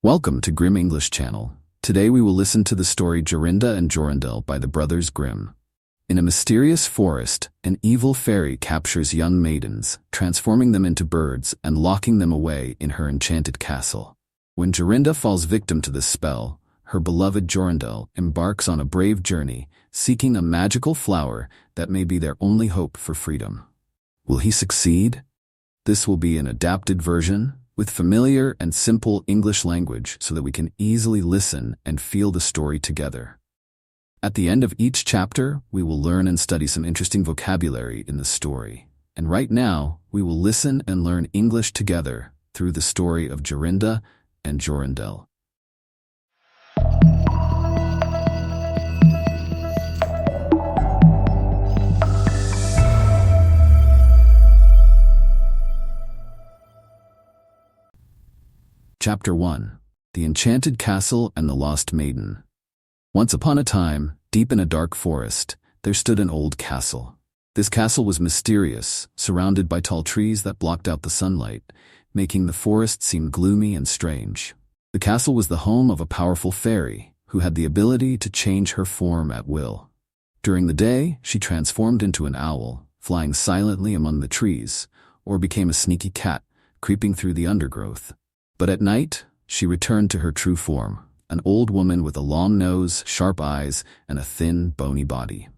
Welcome to Grimm English Channel. Today we will listen to the story Jorinda and Jorindel by the brothers Grimm. In a mysterious forest, an evil fairy captures young maidens, transforming them into birds and locking them away in her enchanted castle. When Jorinda falls victim to this spell, her beloved Jorindel embarks on a brave journey, seeking a magical flower that may be their only hope for freedom. Will he succeed? This will be an adapted version, with familiar and simple English language so that we can easily listen and feel the story together. At the end of each chapter, we will learn and study some interesting vocabulary in the story. And right now, we will listen and learn English together through the story of Jorinda and Jorindel. Chapter 1. The Enchanted Castle and the Lost Maiden. Once upon a time, deep in a dark forest, there stood an old castle. This castle was mysterious, surrounded by tall trees that blocked out the sunlight, making the forest seem gloomy and strange. The castle was the home of a powerful fairy, who had the ability to change her form at will. During the day, she transformed into an owl, flying silently among the trees, or became a sneaky cat, creeping through the undergrowth. But at night, she returned to her true form, an old woman with a long nose, sharp eyes, and a thin, bony body.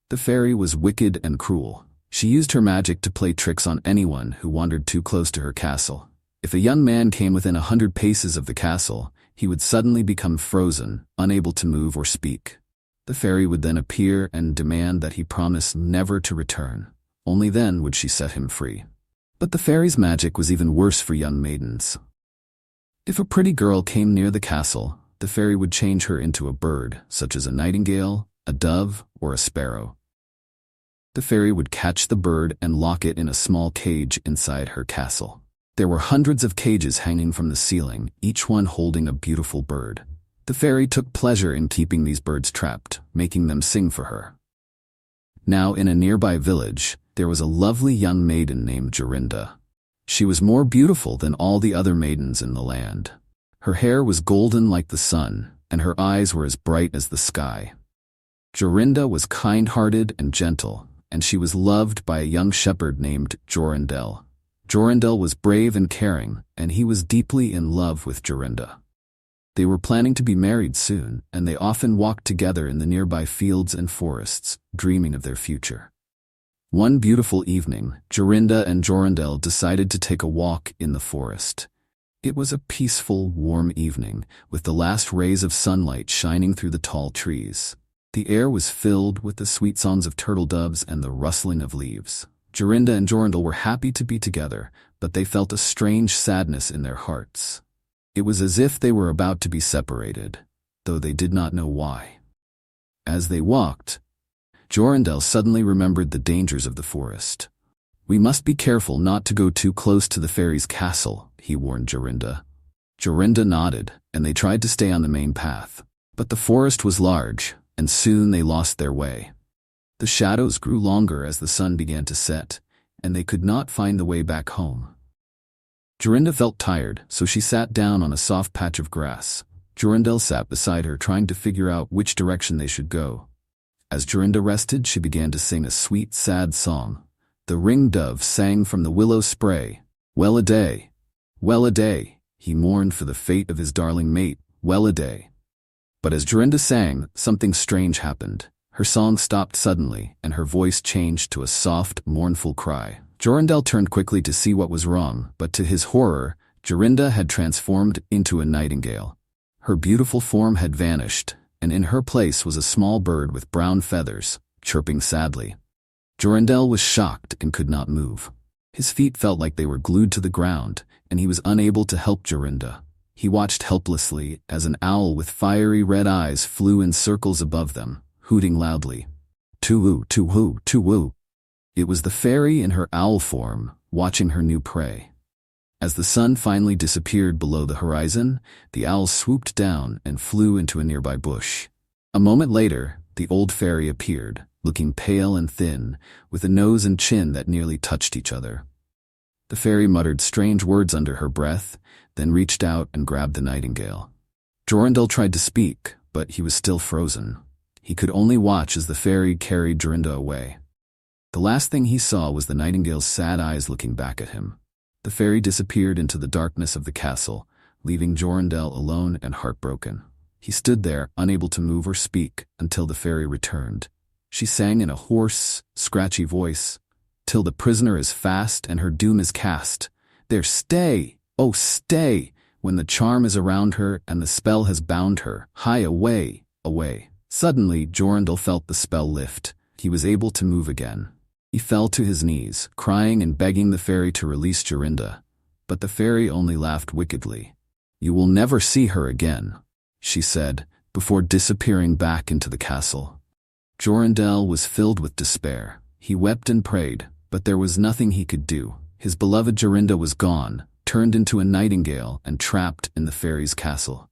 The fairy was wicked and cruel. She used her magic to play tricks on anyone who wandered too close to her castle. If a young man came within 100 paces of the castle, he would suddenly become frozen, unable to move or speak. The fairy would then appear and demand that he promise never to return. Only then would she set him free. But the fairy's magic was even worse for young maidens. If a pretty girl came near the castle, the fairy would change her into a bird, such as a nightingale, a dove, or a sparrow. The fairy would catch the bird and lock it in a small cage inside her castle. There were hundreds of cages hanging from the ceiling, each one holding a beautiful bird. The fairy took pleasure in keeping these birds trapped, making them sing for her. Now, in a nearby village, there was a lovely young maiden named Jorinda. She was more beautiful than all the other maidens in the land. Her hair was golden like the sun, and her eyes were as bright as the sky. Jorinda was kind-hearted and gentle, and she was loved by a young shepherd named Jorindel. Jorindel was brave and caring, and he was deeply in love with Jorinda. They were planning to be married soon, and they often walked together in the nearby fields and forests, dreaming of their future. One beautiful evening, Jorinda and Jorindel decided to take a walk in the forest. It was a peaceful, warm evening, with the last rays of sunlight shining through the tall trees. The air was filled with the sweet songs of turtle doves and the rustling of leaves. Jorinda and Jorindel were happy to be together, but they felt a strange sadness in their hearts. It was as if they were about to be separated, though they did not know why. As they walked, Jorindel suddenly remembered the dangers of the forest. "We must be careful not to go too close to the fairy's castle," he warned Jorinda. Jorinda nodded, and they tried to stay on the main path. But the forest was large, and soon they lost their way. The shadows grew longer as the sun began to set, and they could not find the way back home. Jorinda felt tired, so she sat down on a soft patch of grass. Jorindel sat beside her, trying to figure out which direction they should go. As Jorinda rested, she began to sing a sweet, sad song. The ring-dove sang from the willow spray. Well-a-day, well-a-day, he mourned for the fate of his darling mate, well-a-day. But as Jorinda sang, something strange happened. Her song stopped suddenly, and her voice changed to a soft, mournful cry. Jorindel turned quickly to see what was wrong, but to his horror, Jorinda had transformed into a nightingale. Her beautiful form had vanished, and in her place was a small bird with brown feathers, chirping sadly. Jorindel was shocked and could not move. His feet felt like they were glued to the ground, and he was unable to help Jorinda. He watched helplessly as an owl with fiery red eyes flew in circles above them, hooting loudly. "Tu-woo, tu-woo, tu-woo." It was the fairy in her owl form, watching her new prey. As the sun finally disappeared below the horizon, the owl swooped down and flew into a nearby bush. A moment later, the old fairy appeared, looking pale and thin, with a nose and chin that nearly touched each other. The fairy muttered strange words under her breath, then reached out and grabbed the nightingale. Jorindel tried to speak, but he was still frozen. He could only watch as the fairy carried Jorinda away. The last thing he saw was the nightingale's sad eyes looking back at him. The fairy disappeared into the darkness of the castle, leaving Jorindel alone and heartbroken. He stood there, unable to move or speak, until the fairy returned. She sang in a hoarse, scratchy voice, "Till the prisoner is fast and her doom is cast. There stay, oh stay, when the charm is around her and the spell has bound her. Hie away, away." Suddenly, Jorindel felt the spell lift. He was able to move again. He fell to his knees, crying and begging the fairy to release Jorinda. But the fairy only laughed wickedly. "You will never see her again," she said, before disappearing back into the castle. Jorindel was filled with despair. He wept and prayed, but there was nothing he could do. His beloved Jorinda was gone, turned into a nightingale and trapped in the fairy's castle.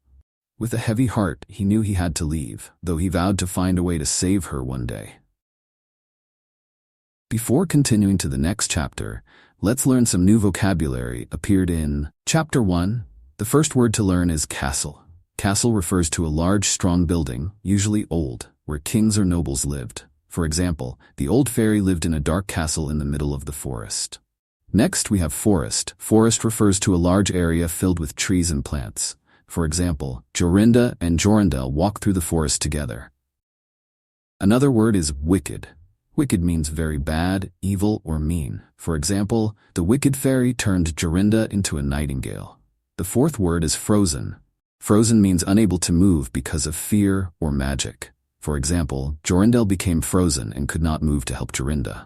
With a heavy heart, he knew he had to leave, though he vowed to find a way to save her one day. Before continuing to the next chapter, let's learn some new vocabulary appeared in Chapter 1. The first word to learn is castle. Castle refers to a large, strong building, usually old, where kings or nobles lived. For example, the old fairy lived in a dark castle in the middle of the forest. Next, we have forest. Forest refers to a large area filled with trees and plants. For example, Jorinda and Jorindel walk through the forest together. Another word is wicked. Wicked means very bad, evil, or mean. For example, the wicked fairy turned Jorinda into a nightingale. The fourth word is frozen. Frozen means unable to move because of fear or magic. For example, Jorindel became frozen and could not move to help Jorinda.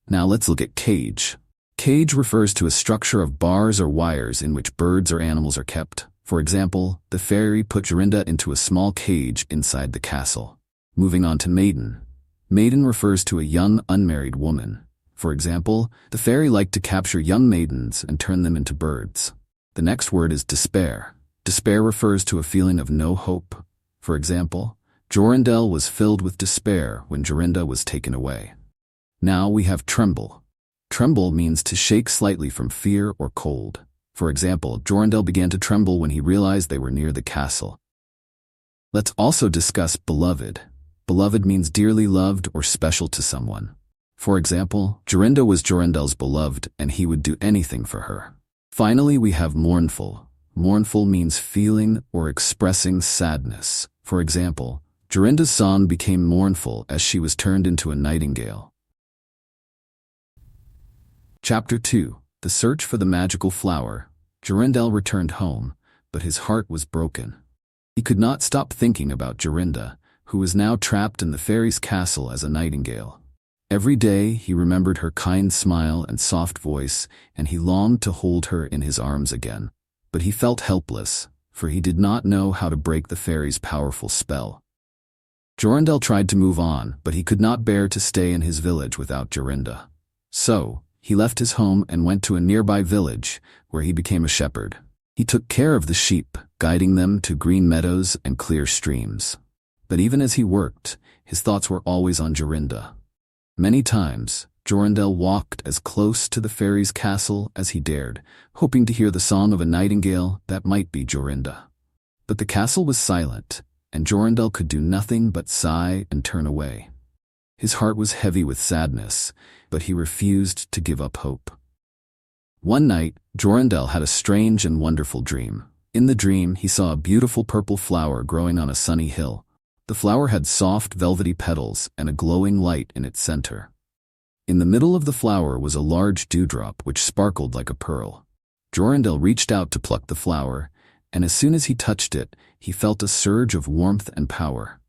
Now let's look at cage. Cage refers to a structure of bars or wires in which birds or animals are kept. For example, the fairy put Jorinda into a small cage inside the castle. Moving on to maiden. Maiden refers to a young, unmarried woman. For example, the fairy liked to capture young maidens and turn them into birds. The next word is despair. Despair refers to a feeling of no hope. For example, Jorindel was filled with despair when Jorinda was taken away. Now we have tremble. Tremble means to shake slightly from fear or cold. For example, Jorindel began to tremble when he realized they were near the castle. Let's also discuss beloved. Beloved means dearly loved or special to someone. For example, Jorinda was Jorindel's beloved and he would do anything for her. Finally, we have mournful. Mournful means feeling or expressing sadness. For example, Jorinda's song became mournful as she was turned into a nightingale. Chapter 2. The Search for the Magical Flower. Jorindel returned home, but his heart was broken. He could not stop thinking about Jorinda, who was now trapped in the fairy's castle as a nightingale. Every day he remembered her kind smile and soft voice, and he longed to hold her in his arms again. But he felt helpless, for he did not know how to break the fairy's powerful spell. Jorindel tried to move on, but he could not bear to stay in his village without Jorinda. So, he left his home and went to a nearby village, where he became a shepherd. He took care of the sheep, guiding them to green meadows and clear streams. But even as he worked, his thoughts were always on Jorinda. Many times, Jorindel walked as close to the fairy's castle as he dared, hoping to hear the song of a nightingale that might be Jorinda. But the castle was silent, and Jorindel could do nothing but sigh and turn away. His heart was heavy with sadness, but he refused to give up hope. One night, Jorindel had a strange and wonderful dream. In the dream, he saw a beautiful purple flower growing on a sunny hill. The flower had soft, velvety petals and a glowing light in its center. In the middle of the flower was a large dewdrop which sparkled like a pearl. Jorindel reached out to pluck the flower, and as soon as he touched it, he felt a surge of warmth and power.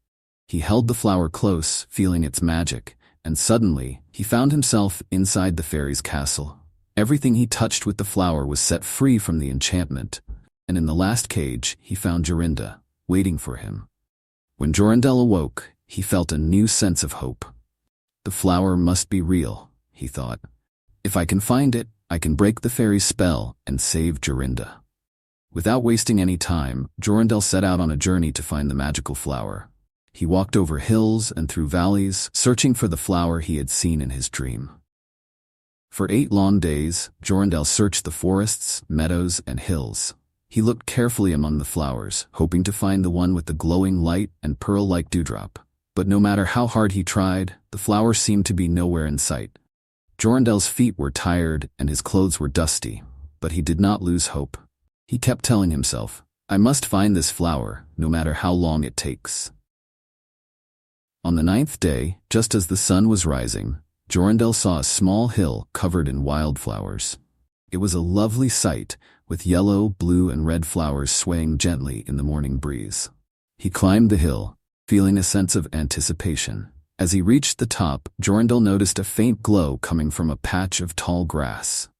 He held the flower close, feeling its magic, and suddenly, he found himself inside the fairy's castle. Everything he touched with the flower was set free from the enchantment, and in the last cage, he found Jorinda, waiting for him. When Jorindel awoke, he felt a new sense of hope. The flower must be real, he thought. If I can find it, I can break the fairy's spell and save Jorinda. Without wasting any time, Jorindel set out on a journey to find the magical flower. He walked over hills and through valleys, searching for the flower he had seen in his dream. For 8 long days, Jorindel searched the forests, meadows, and hills. He looked carefully among the flowers, hoping to find the one with the glowing light and pearl-like dewdrop. But no matter how hard he tried, the flower seemed to be nowhere in sight. Jorindel's feet were tired and his clothes were dusty, but he did not lose hope. He kept telling himself, "I must find this flower, no matter how long it takes." On the 9th day, just as the sun was rising, Jorindel saw a small hill covered in wildflowers. It was a lovely sight, with yellow, blue, and red flowers swaying gently in the morning breeze. He climbed the hill, feeling a sense of anticipation. As he reached the top, Jorindel noticed a faint glow coming from a patch of tall grass.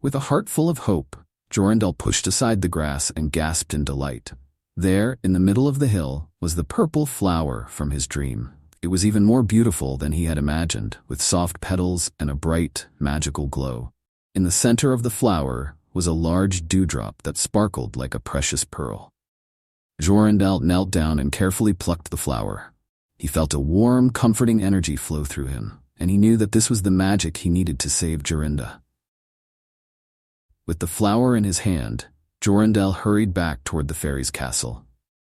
With a heart full of hope, Jorindel pushed aside the grass and gasped in delight. There, in the middle of the hill, was the purple flower from his dream. It was even more beautiful than he had imagined, with soft petals and a bright, magical glow. In the center of the flower was a large dewdrop that sparkled like a precious pearl. Jorindel knelt down and carefully plucked the flower. He felt a warm, comforting energy flow through him, and he knew that this was the magic he needed to save Jorinda. With the flower in his hand, Jorindel hurried back toward the fairy's castle.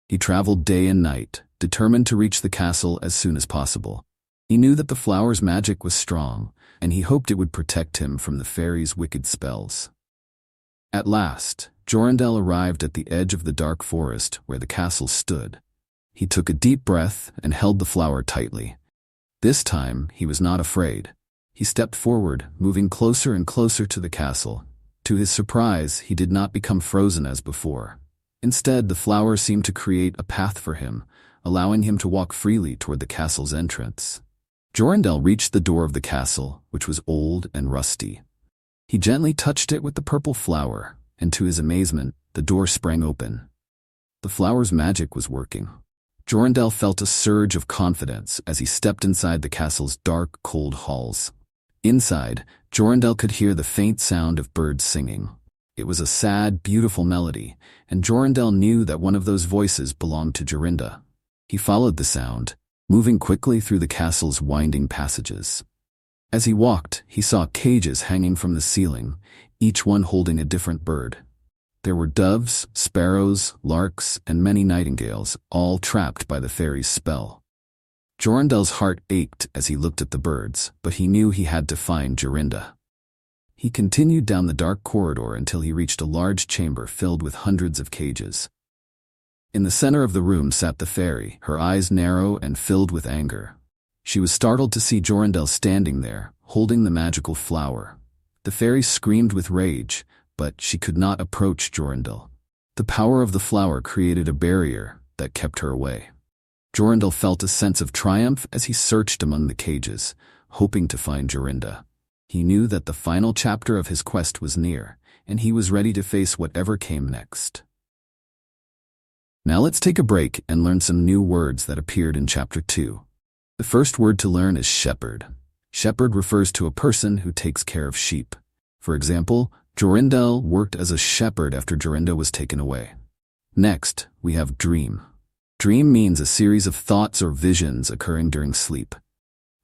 He traveled day and night, determined to reach the castle as soon as possible. He knew that the flower's magic was strong, and he hoped it would protect him from the fairy's wicked spells. At last, Jorindel arrived at the edge of the dark forest where the castle stood. He took a deep breath and held the flower tightly. This time, he was not afraid. He stepped forward, moving closer and closer to the castle. To his surprise, he did not become frozen as before. Instead, the flower seemed to create a path for him, allowing him to walk freely toward the castle's entrance. Jorindel reached the door of the castle, which was old and rusty. He gently touched it with the purple flower, and to his amazement, the door sprang open. The flower's magic was working. Jorindel felt a surge of confidence as he stepped inside the castle's dark, cold halls. Inside, Jorindel could hear the faint sound of birds singing. It was a sad, beautiful melody, and Jorindel knew that one of those voices belonged to Jorinda. He followed the sound, moving quickly through the castle's winding passages. As he walked, he saw cages hanging from the ceiling, each one holding a different bird. There were doves, sparrows, larks, and many nightingales, all trapped by the fairy's spell. Jorindel's heart ached as he looked at the birds, but he knew he had to find Jorinda. He continued down the dark corridor until he reached a large chamber filled with hundreds of cages. In the center of the room sat the fairy, her eyes narrow and filled with anger. She was startled to see Jorindel standing there, holding the magical flower. The fairy screamed with rage, but she could not approach Jorindel. The power of the flower created a barrier that kept her away. Jorindel felt a sense of triumph as he searched among the cages, hoping to find Jorinda. He knew that the final chapter of his quest was near, and he was ready to face whatever came next. Now let's take a break and learn some new words that appeared in Chapter 2. The first word to learn is shepherd. Shepherd refers to a person who takes care of sheep. For example, Jorindel worked as a shepherd after Jorinda was taken away. Next, we have dream. Dream means a series of thoughts or visions occurring during sleep.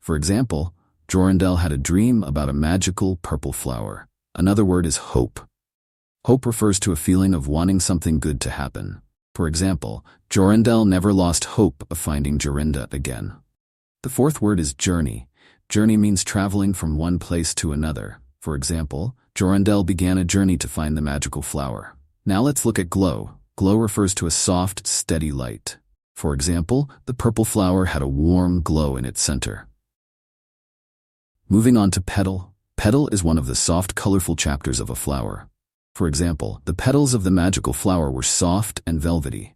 For example, Jorindel had a dream about a magical purple flower. Another word is hope. Hope refers to a feeling of wanting something good to happen. For example, Jorindel never lost hope of finding Jorinda again. The fourth word is journey. Journey means traveling from one place to another. For example, Jorindel began a journey to find the magical flower. Now let's look at glow. Glow refers to a soft, steady light. For example, the purple flower had a warm glow in its center. Moving on to petal. Petal is one of the soft, colorful chapters of a flower. For example, the petals of the magical flower were soft and velvety.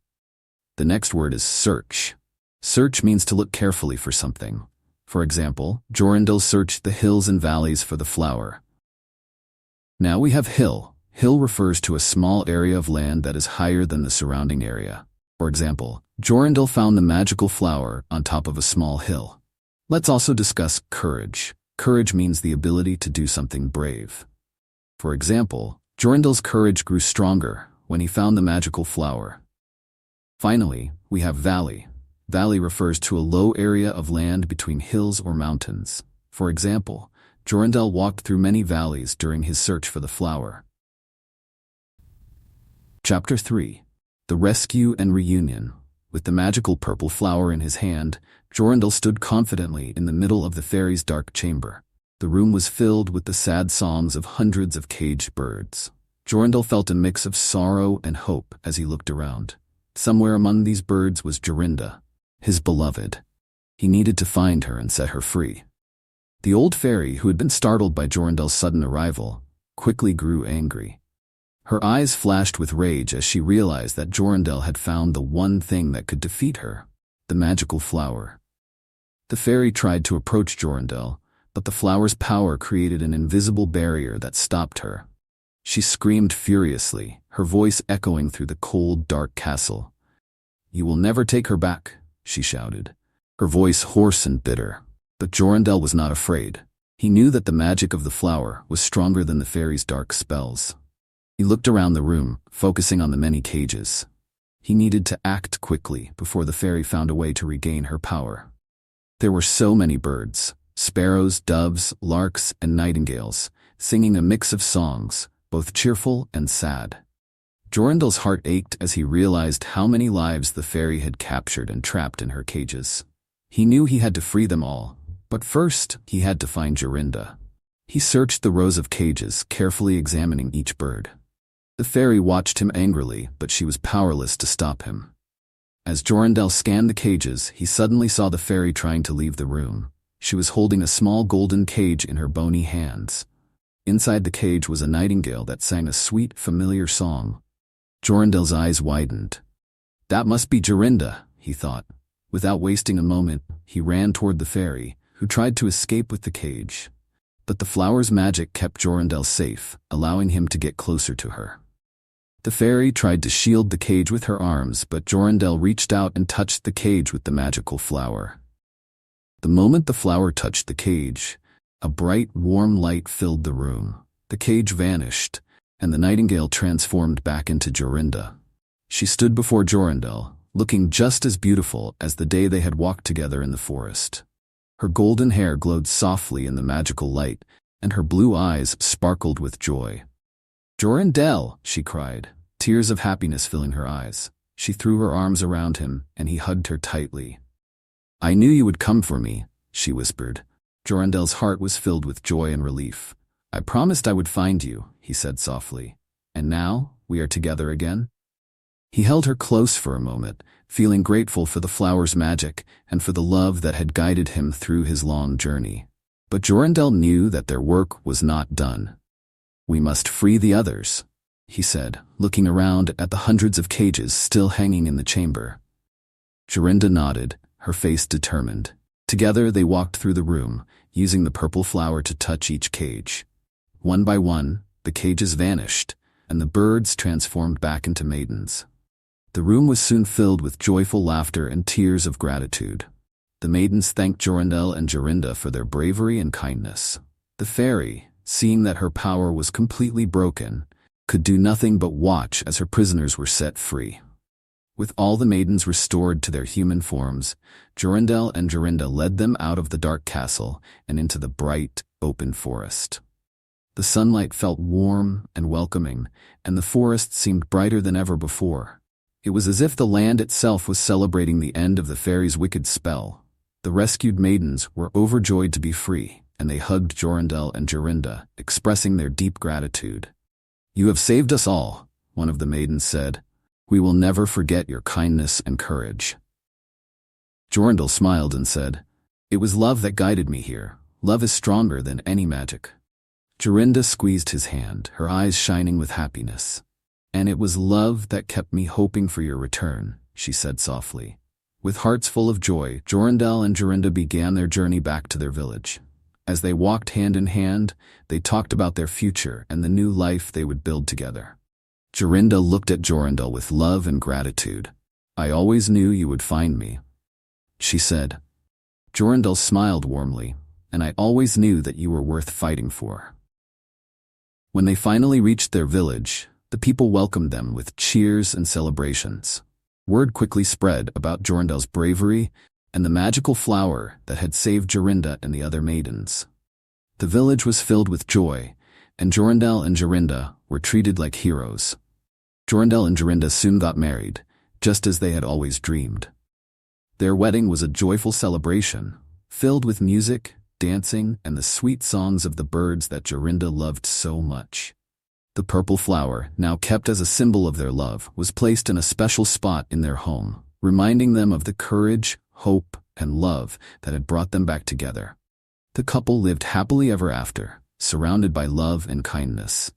The next word is search. Search means to look carefully for something. For example, Jorindel searched the hills and valleys for the flower. Now we have hill. Hill refers to a small area of land that is higher than the surrounding area. For example, Jorindel found the magical flower on top of a small hill. Let's also discuss courage. Courage means the ability to do something brave. For example, Jorindel's courage grew stronger when he found the magical flower. Finally, we have valley. Valley refers to a low area of land between hills or mountains. For example, Jorindel walked through many valleys during his search for the flower. Chapter 3. The Rescue and Reunion. With the magical purple flower in his hand, Jorindel stood confidently in the middle of the fairy's dark chamber. The room was filled with the sad songs of hundreds of caged birds. Jorindel felt a mix of sorrow and hope as he looked around. Somewhere among these birds was Jorinda, his beloved. He needed to find her and set her free. The old fairy, who had been startled by Jorindel's sudden arrival, quickly grew angry. Her eyes flashed with rage as she realized that Jorindel had found the one thing that could defeat her, the magical flower. The fairy tried to approach Jorindel, but the flower's power created an invisible barrier that stopped her. She screamed furiously, her voice echoing through the cold, dark castle. "You will never take her back," she shouted, her voice hoarse and bitter. But Jorindel was not afraid. He knew that the magic of the flower was stronger than the fairy's dark spells. He looked around the room, focusing on the many cages. He needed to act quickly before the fairy found a way to regain her power. There were so many birds, sparrows, doves, larks, and nightingales, singing a mix of songs, both cheerful and sad. Jorindel's heart ached as he realized how many lives the fairy had captured and trapped in her cages. He knew he had to free them all, but first he had to find Jorinda. He searched the rows of cages, carefully examining each bird. The fairy watched him angrily, but she was powerless to stop him. As Jorindel scanned the cages, he suddenly saw the fairy trying to leave the room. She was holding a small golden cage in her bony hands. Inside the cage was a nightingale that sang a sweet, familiar song. Jorindel's eyes widened. That must be Jorinda, he thought. Without wasting a moment, he ran toward the fairy, who tried to escape with the cage. But the flower's magic kept Jorindel safe, allowing him to get closer to her. The fairy tried to shield the cage with her arms, but Jorindel reached out and touched the cage with the magical flower. The moment the flower touched the cage, a bright, warm light filled the room. The cage vanished, and the nightingale transformed back into Jorinda. She stood before Jorindel, looking just as beautiful as the day they had walked together in the forest. Her golden hair glowed softly in the magical light, and her blue eyes sparkled with joy. "Jorindel!" she cried, tears of happiness filling her eyes. She threw her arms around him, and he hugged her tightly. "I knew you would come for me," she whispered. Jorindel's heart was filled with joy and relief. "I promised I would find you," he said softly. "And now, we are together again?" He held her close for a moment, feeling grateful for the flower's magic and for the love that had guided him through his long journey. But Jorindel knew that their work was not done. "We must free the others," he said, looking around at the hundreds of cages still hanging in the chamber. Jorinda nodded, her face determined. Together they walked through the room, using the purple flower to touch each cage. One by one, the cages vanished, and the birds transformed back into maidens. The room was soon filled with joyful laughter and tears of gratitude. The maidens thanked Jorindel and Jorinda for their bravery and kindness. The fairy, seeing that her power was completely broken, could do nothing but watch as her prisoners were set free. With all the maidens restored to their human forms, Jorindel and Jorinda led them out of the dark castle and into the bright, open forest. The sunlight felt warm and welcoming, and the forest seemed brighter than ever before. It was as if the land itself was celebrating the end of the fairy's wicked spell. The rescued maidens were overjoyed to be free, and they hugged Jorindel and Jorinda, expressing their deep gratitude. "You have saved us all," one of the maidens said. "We will never forget your kindness and courage." Jorindel smiled and said, "It was love that guided me here. Love is stronger than any magic." Jorinda squeezed his hand, her eyes shining with happiness. "And it was love that kept me hoping for your return," she said softly. With hearts full of joy, Jorindel and Jorinda began their journey back to their village. As they walked hand in hand, they talked about their future and the new life they would build together. Jorinda looked at Jorindel with love and gratitude. "I always knew you would find me," she said. Jorindel smiled warmly, "And I always knew that you were worth fighting for." When they finally reached their village, the people welcomed them with cheers and celebrations. Word quickly spread about Jorindel's bravery and the magical flower that had saved Jorinda and the other maidens. The village was filled with joy, and Jorindel and Jorinda were treated like heroes. Jorindel and Jorinda soon got married, just as they had always dreamed. Their wedding was a joyful celebration, filled with music, dancing, and the sweet songs of the birds that Jorinda loved so much. The purple flower, now kept as a symbol of their love, was placed in a special spot in their home, reminding them of the courage, hope, and love that had brought them back together. The couple lived happily ever after, surrounded by love and kindness.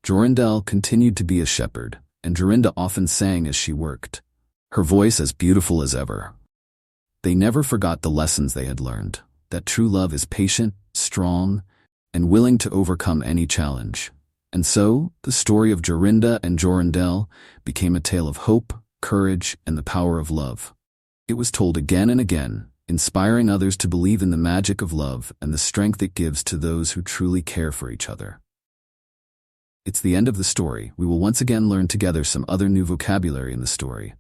Jorindel continued to be a shepherd, and Jorinda often sang as she worked, her voice as beautiful as ever. They never forgot the lessons they had learned, that true love is patient, strong, and willing to overcome any challenge. And so, the story of Jorinda and Jorindel became a tale of hope, courage, and the power of love. It was told again and again, inspiring others to believe in the magic of love and the strength it gives to those who truly care for each other. It's the end of the story. We will once again learn together some other new vocabulary in the story.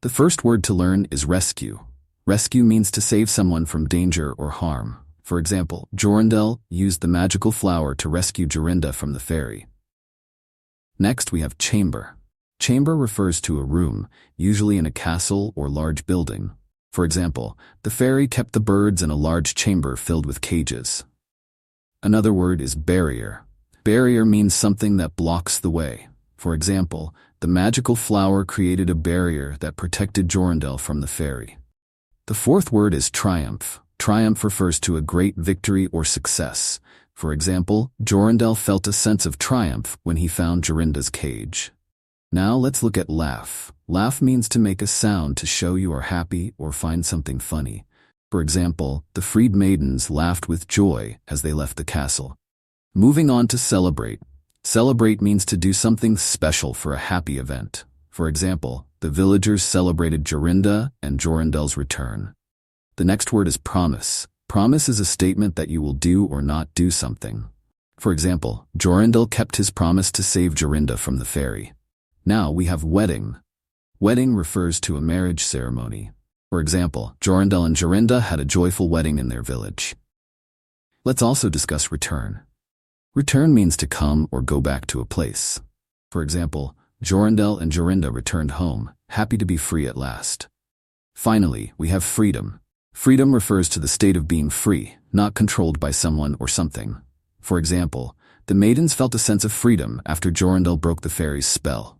The first word to learn is rescue. Rescue means to save someone from danger or harm. For example, Jorindel used the magical flower to rescue Jorinda from the fairy. Next, we have chamber. Chamber refers to a room, usually in a castle or large building. For example, the fairy kept the birds in a large chamber filled with cages. Another word is barrier. Barrier means something that blocks the way. For example, the magical flower created a barrier that protected Jorindel from the fairy. The fourth word is triumph. Triumph refers to a great victory or success. For example, Jorindel felt a sense of triumph when he found Jorinda's cage. Now let's look at laugh. Laugh means to make a sound to show you are happy or find something funny. For example, the freed maidens laughed with joy as they left the castle. Moving on to celebrate. Celebrate means to do something special for a happy event. For example, the villagers celebrated Jorinda and Jorindel's return. The next word is promise. Promise is a statement that you will do or not do something. For example, Jorindel kept his promise to save Jorinda from the fairy. Now we have wedding. Wedding refers to a marriage ceremony. For example, Jorindel and Jorinda had a joyful wedding in their village. Let's also discuss return. Return means to come or go back to a place. For example, Jorindel and Jorinda returned home, happy to be free at last. Finally, we have freedom. Freedom refers to the state of being free, not controlled by someone or something. For example, the maidens felt a sense of freedom after Jorindel broke the fairy's spell.